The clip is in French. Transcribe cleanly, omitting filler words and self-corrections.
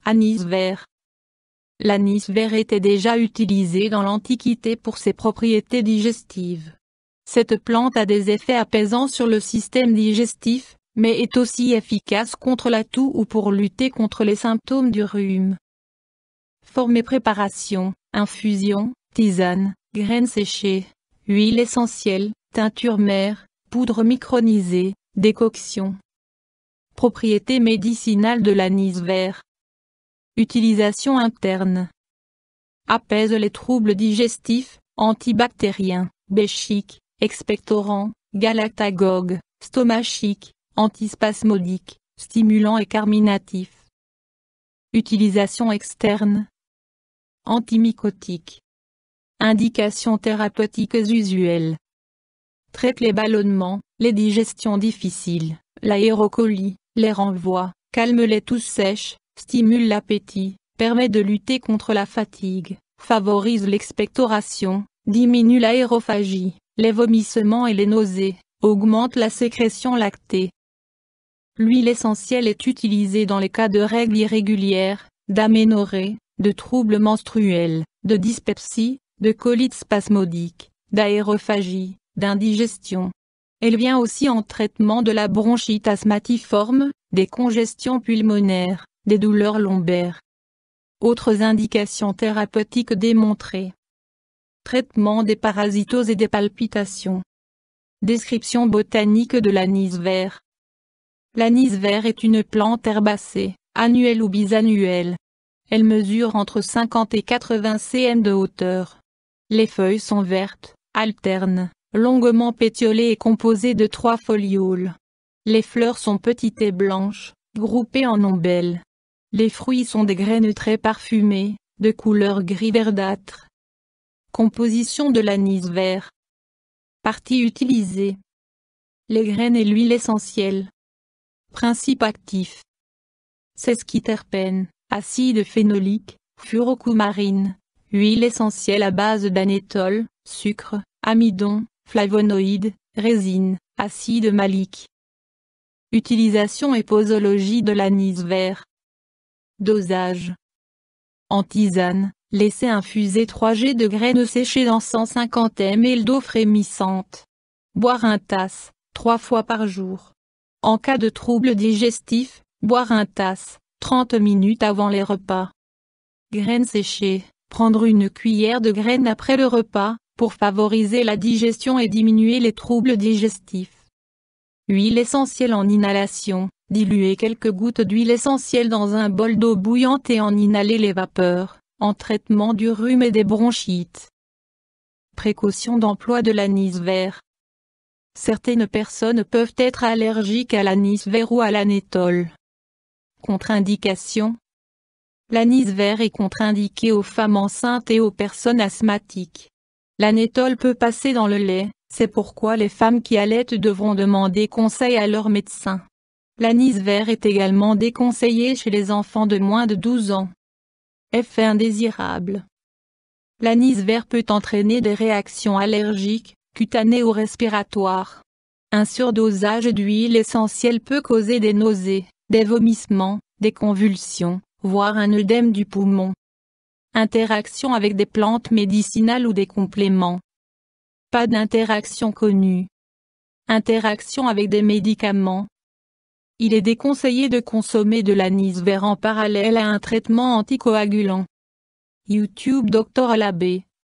Anis vert. L'anis vert était déjà utilisé dans l'Antiquité pour ses propriétés digestives. Cette plante a des effets apaisants sur le système digestif, mais est aussi efficace contre la toux ou pour lutter contre les symptômes du rhume. Forme et préparation: infusion, tisane, graines séchées, huile essentielle, teinture mère, poudre micronisée, décoction. Propriétés médicinales de l'anis vert. Utilisation interne. Apaise les troubles digestifs, antibactérien, béchique, expectorant, galactagogue, stomachique, antispasmodique, stimulant et carminatif. Utilisation externe. Antimycotique. Indications thérapeutiques usuelles. Traite les ballonnements, les digestions difficiles, l'aérocolie, les renvois, calme les tousses sèches, stimule l'appétit, permet de lutter contre la fatigue, favorise l'expectoration, diminue l'aérophagie, les vomissements et les nausées, augmente la sécrétion lactée. L'huile essentielle est utilisée dans les cas de règles irrégulières, d'aménorrhée, de troubles menstruels, de dyspepsie, de colite spasmodique, d'aérophagie, d'indigestion. Elle vient aussi en traitement de la bronchite asthmatiforme, des congestions pulmonaires, des douleurs lombaires. Autres indications thérapeutiques démontrées. Traitement des parasitoses et des palpitations. Description botanique de l'anis vert. L'anis vert est une plante herbacée, annuelle ou bisannuelle. Elle mesure entre 50 et 80 cm de hauteur. Les feuilles sont vertes, alternes, longuement pétiolées et composées de 3 folioles. Les fleurs sont petites et blanches, groupées en ombelles. Les fruits sont des graines très parfumées, de couleur gris verdâtre. Composition de l'anis vert. Parties utilisées. Les graines et l'huile essentielle. Principe actif. Sesquiterpènes, acide phénolique, furocoumarine, huile essentielle à base d'anétol, sucre, amidon, flavonoïdes, résine, acide malique. Utilisation et posologie de l'anis vert. Dosage. En tisane, laissez infuser 3 jets de graines séchées dans 150 ml d'eau frémissante. Boire 1 tasse, 3 fois par jour. En cas de troubles digestifs, boire 1 tasse, 30 minutes avant les repas. Graines séchées, prendre une cuillère de graines après le repas, pour favoriser la digestion et diminuer les troubles digestifs. Huile essentielle en inhalation, diluez quelques gouttes d'huile essentielle dans un bol d'eau bouillante et en inhaler les vapeurs, en traitement du rhume et des bronchites. Précaution d'emploi de l'anis vert. Certaines personnes peuvent être allergiques à l'anis vert ou à l'anétol. Contre-indication. L'anis vert est contre-indiqué aux femmes enceintes et aux personnes asthmatiques. L'anétol peut passer dans le lait, c'est pourquoi les femmes qui allaitent devront demander conseil à leur médecin. L'anis vert est également déconseillé chez les enfants de moins de 12 ans. Effet indésirable. L'anis vert peut entraîner des réactions allergiques, cutanées ou respiratoires. Un surdosage d'huile essentielle peut causer des nausées, des vomissements, des convulsions, voire un œdème du poumon. Interaction avec des plantes médicinales ou des compléments. Pas d'interaction connue. Interaction avec des médicaments. Il est déconseillé de consommer de l'anis vert en parallèle à un traitement anticoagulant. YouTube Dr Alabé